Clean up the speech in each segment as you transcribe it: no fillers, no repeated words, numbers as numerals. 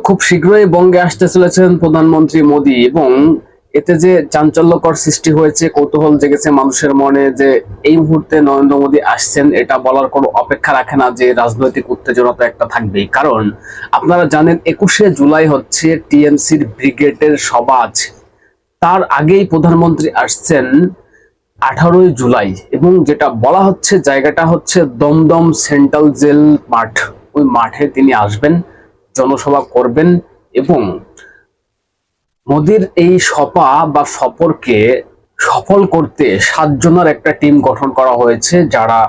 খুব শীঘ্রই বঙ্গে আসতে চলেছেন প্রধানমন্ত্রী মোদী এবং এতে যে চাঞ্চল্যকর সৃষ্টি হয়েছে, কৌতূহল জেগেছে মানুষের মনে যে এই মুহূর্তে নরেন্দ্র মোদী আসছেন, এটা বলার কোনো অপেক্ষা রাখে না যে রাজনৈতিক উত্তেজনা তো একটা থাকবেই। কারণ আপনারা জানেন 21শে জুলাই হচ্ছে টিএমসির ব্রিগেডের সভা আছে। তার আগেই প্রধানমন্ত্রী আসছেন 18ই জুলাই, এবং যেটা বলা হচ্ছে জায়গাটা হচ্ছে দমদম সেন্ট্রাল জেল মাঠ। ওই মাঠে তিনি আসবেন, জনসভা করবেন এবং মোদির এই সভা বা সফরকে সফল করতে 7 জনের একটা টিম গঠন করা হয়েছে, যারা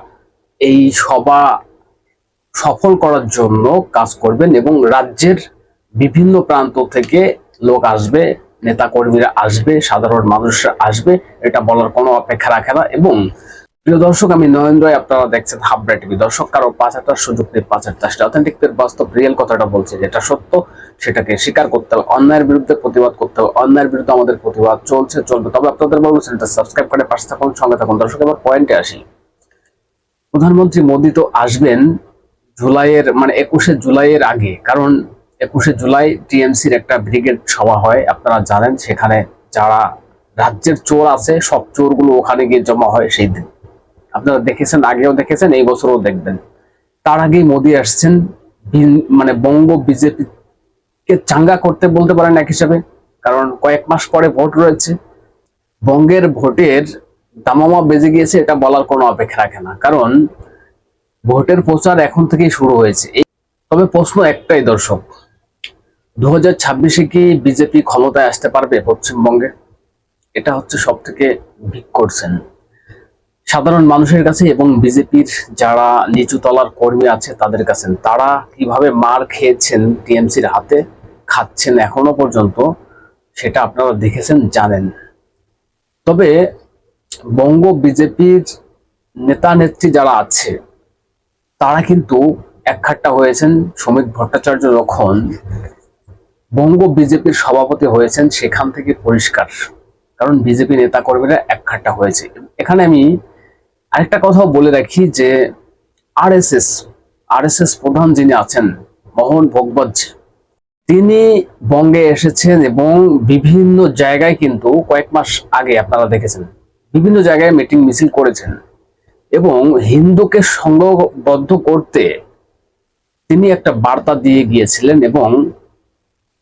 এই সভা সফল করার জন্য কাজ করবেন এবং রাজ্যের বিভিন্ন প্রান্ত থেকে লোক আসবে, নেতা কর্মীরা আসবে, সাধারণ মানুষরা আসবে, এটা বলার কোনো অপেক্ষা রাখে না। এবং প্রিয় দর্শক, আমি নয়ন রায়, আপনারা দেখছেন হাবড়া টিভি। দর্শক, কারো পাচারটার সুযোগ নেই, পাচার চাষটা অথেন্টিক, বাস্তব রিয়েল কথাটা বলছে, যেটা সত্য সেটাকে স্বীকার করতে হবে, অন্যায়ের বিরুদ্ধে প্রতিবাদ করতে হবে, অন্যায়ের বিরুদ্ধে আমাদের প্রতিবাদ চলছে, চলবে। তবে আপনাদের বলবো চ্যানেলটা সাবস্ক্রাইব করে পাশে থাকুন, সঙ্গে থাকুন। দর্শক, এবার পয়েন্টে আসি। প্রধানমন্ত্রী মোদী তো আসবেন জুলাইয়ের 21শে জুলাইয়ের আগে, কারণ 21শে জুলাই টিএমসির একটা ব্রিগেড সভা হয়, আপনারা জানেন। সেখানে যারা রাজ্যের চোর আছে, সব চোরগুলো ওখানে গিয়ে জমা হয় সেই দিন। আপনারা দেখেছেন, আগেও দেখেছেন, এই বছরও দেখবেন। তার আগেই মোদী আসছেন বঙ্গ বিজেপি কে চাঙ্গা করতে বলতে পারেন এক হিসাবে, কারণ কয়েক মাস পরে ভোট রয়েছে। বঙ্গের ভোটের দামামা বেজে গিয়েছে, এটা বলার কোনো অপেক্ষা রাখে না, কারণ ভোটের প্রচার এখন থেকেই শুরু হয়েছে। তবে প্রশ্ন একটাই দর্শক, 2026-এ কি বিজেপি ক্ষমতায় আসতে পারবে পশ্চিমবঙ্গে? এটা হচ্ছে সব থেকে বিগ কোশ্চেন সাধারণ মানুষের কাছে এবং বিজেপির যারা নিচু তলার কর্মী আছে তাদের কাছে। তারা কিভাবে মার খেয়েছেন টিএমসির হাতে, খাচ্ছেন এখনো পর্যন্ত, সেটা আপনারা দেখেছেন, জানেন। তবে বঙ্গ বিজেপির নেতা নেত্রী যারা আছে তারা কিন্তু একখাট্টা হয়েছেন। শ্রমিক ভট্টাচার্য যখন বঙ্গ বিজেপির সভাপতি হয়েছেন, সেখান থেকে পরিষ্কার, কারণ বিজেপি নেতা কর্মীরা একখাট্টা হয়েছে। এখানে আমি আরেকটা কথাও বলে রাখি যে আরএসএস আরএসএস প্রধান যিনি আছেন, মোহন ভগবত, তিনি বঙ্গে এসেছেন এবং বিভিন্ন জায়গায়, কিন্তু কয়েক মাস আগে আপনারা দেখেছেন, বিভিন্ন জায়গায় মিটিং মিছিল করেছেন এবং হিন্দুকে সংঘবদ্ধ করতে তিনি একটা বার্তা দিয়ে গিয়েছিলেন এবং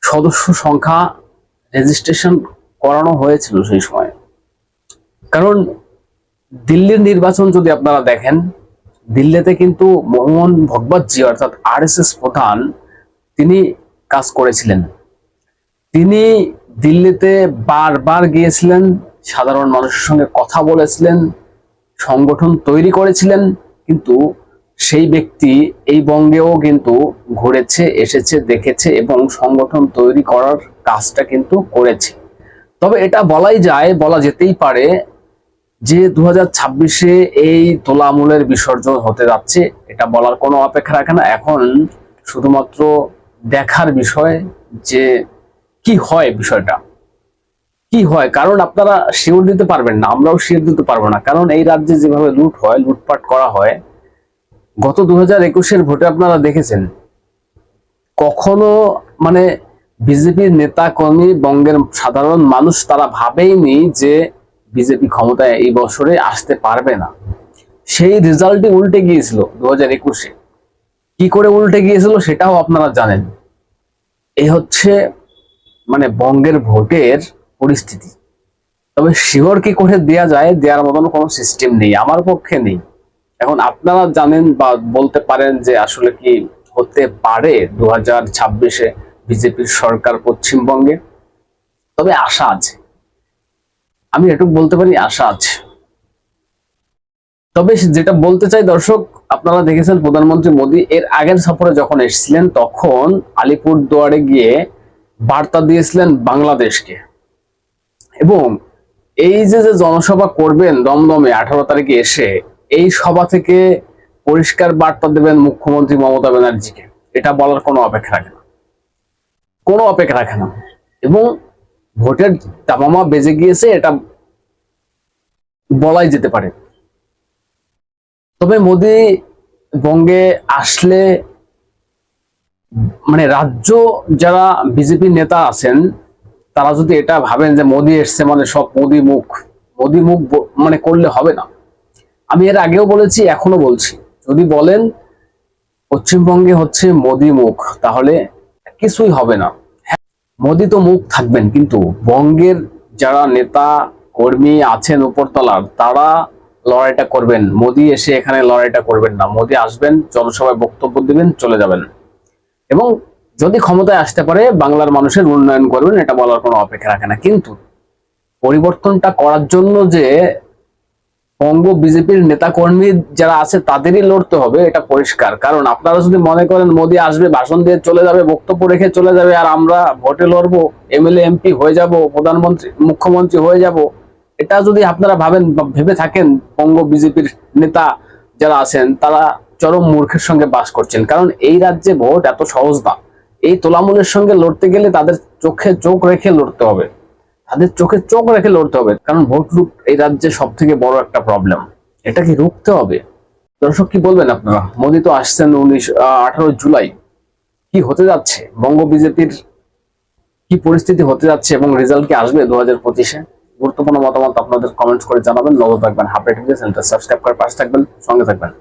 সদস্য সংখ্যা রেজিস্ট্রেশন করানো হয়েছিল সেই সময়। কারণ দিল্লির নির্বাচন যদি আপনারা দেখেন, দিল্লিতে কিন্তু মোহন ভগবতজি অর্থাৎ আরএসএস প্রধান তিনি কাজ করেছিলেন। তিনি দিল্লিতে বারবার গিয়েছিলেন, সাধারণ মানুষের সঙ্গে কথা বলেছিলেন, সংগঠন তৈরি করেছিলেন, কিন্তু সেই ব্যক্তি এই বঙ্গেও কিন্তু ঘুরেছে, এসেছে, দেখেছে এবং সংগঠন তৈরি করার কাজটা কিন্তু করেছে। তবে এটা বলা যেতেই পারে যে 2026-এ এই তোলা আমলের বিসর্জন হতে যাচ্ছে, এটা বলার কোনো অপেক্ষা রাখে না। এখন শুধুমাত্র দেখার বিষয় যে কি হয়, বিষয়টা কি হয়, কারণ আপনারা শিওর দিতে পারবেন না, আমরাও শিওর দিতে পারবো না, কারণ এই রাজ্যে যেভাবে লুট হয়, লুটপাট করা হয়, গত 2021-এর ভোটে আপনারা দেখেছেন, কখনো বিজেপির নেতা কর্মী, বঙ্গের সাধারণ মানুষ তারা ভাবেইনি যে বিজেপি ক্ষমতায় এই বছরে আসতে পারবে না। সেই রেজাল্টই উল্টে গিয়েছিল 2021-এ। কি করে উল্টে গিয়েছিল সেটাও আপনারা জানেন। এই হচ্ছে বঙ্গের ভোটের পরিস্থিতি। তবে শিওর কি করে দেয়া যায়, দেওয়ার মতন কোনো সিস্টেম নেই, আমার পক্ষে নেই। এখন আপনারা জানেন বা বলতে পারেন যে আসলে কি হতে পারে 2026-এ বিজেপির সরকার পশ্চিমবঙ্গে। তবে আশা আছে, আমি এটুকু বলতে পারি, আশা আছে। তবে যেটা বলতে চাই দর্শক, আপনারা দেখেছেন প্রধানমন্ত্রী মোদী এর আগের সফরে যখন এসেছিলেন, তখন আলিপুরদুয়ারে গিয়ে বার্তা দিয়েছিলেন বাংলাদেশকে, এবং এই যে জনসভা করবেন দমদমে 18 তারিখে এসে, এই সভা থেকে পরিষ্কার বার্তা দেবেন মুখ্যমন্ত্রী মমতা ব্যানার্জিকে, এটা বলার কোনো অপেক্ষা রাখে না, কোনো অপেক্ষা রাখে না। এবং ভোটের দামামা বেজে গিয়েছে, এটা বলাই যেতে পারে। তবে মোদী বঙ্গে আসলে মানে রাজ্য যারা বিজেপি নেতা আছেন তারা যদি এটা ভাবেন যে মোদি এসছে মানে সব মোদি মুখ মানে করলে হবে না। আমি এর আগেও বলেছি, এখনো বলছি, যদি বলেন পশ্চিমবঙ্গে হচ্ছে মোদি মুখ, তাহলে কিছুই হবে না। মোদি তো মুখ থাকবেন, কিন্তু বঙ্গের যারা নেতা কর্মী আছেন উপরতলার তারা লড়াইটা করবেন। মোদি এসে এখানে লড়াইটা করবেন না। মোদি আসবেন, জনসভায় বক্তব্য দিবেন, চলে যাবেন, এবং যদি ক্ষমতায় আসতে পারে বাংলার মানুষের উন্নয়ন করবেন, এটা বলার কোনো অপেক্ষা রাখে না। কিন্তু পরিবর্তনটা করার জন্য যে বঙ্গ বিজেপির নেতা কর্মী যারা আছে তাদেরই লড়তে হবে, এটা পরিষ্কার। কারণ আপনারা যদি মনে করেন মোদি আসবে, ভাষণ দিয়ে চলে যাবে, বক্তব্য রেখে চলে যাবে, আর আমরা ভোটে লড়বো, এমএলএ এমপি হয়ে যাব, প্রধানমন্ত্রী মুখ্যমন্ত্রী হয়ে যাব, এটা যদি আপনারা ভাবেন বা ভেবে থাকেন, বঙ্গ বিজেপির নেতা যারা আছেন তারা চরম মূর্খের সঙ্গে বাস করছেন। কারণ এই রাজ্যে ভোট এত সহজ না। এই তোলামূলের সঙ্গে লড়তে গেলে তাদের চোখে চোখ রেখে লড়তে হবে, তাদের চোখে চোখ রেখে লড়তে হবে। কারণ ভোট লুট এই রাজ্যে সব থেকে বড় একটা প্রবলেম, এটাকে রুখতে হবে। দর্শক, কি বলবেন আপনারা? মোদি তো আসছেন 18 জুলাই, কি হতে যাচ্ছে বঙ্গ বিজেপির, কি পরিস্থিতি হতে যাচ্ছে, এবং রেজাল্ট কি আসবে 2025-এ? গুরুত্বপূর্ণ মতামত আপনাদের কমেন্টস করে জানাবেন। নজর রাখবেন হাবড়ে টিভি, চ্যানেলটা সাবস্ক্রাইব করে পাশে থাকবেন, সঙ্গে থাকবেন।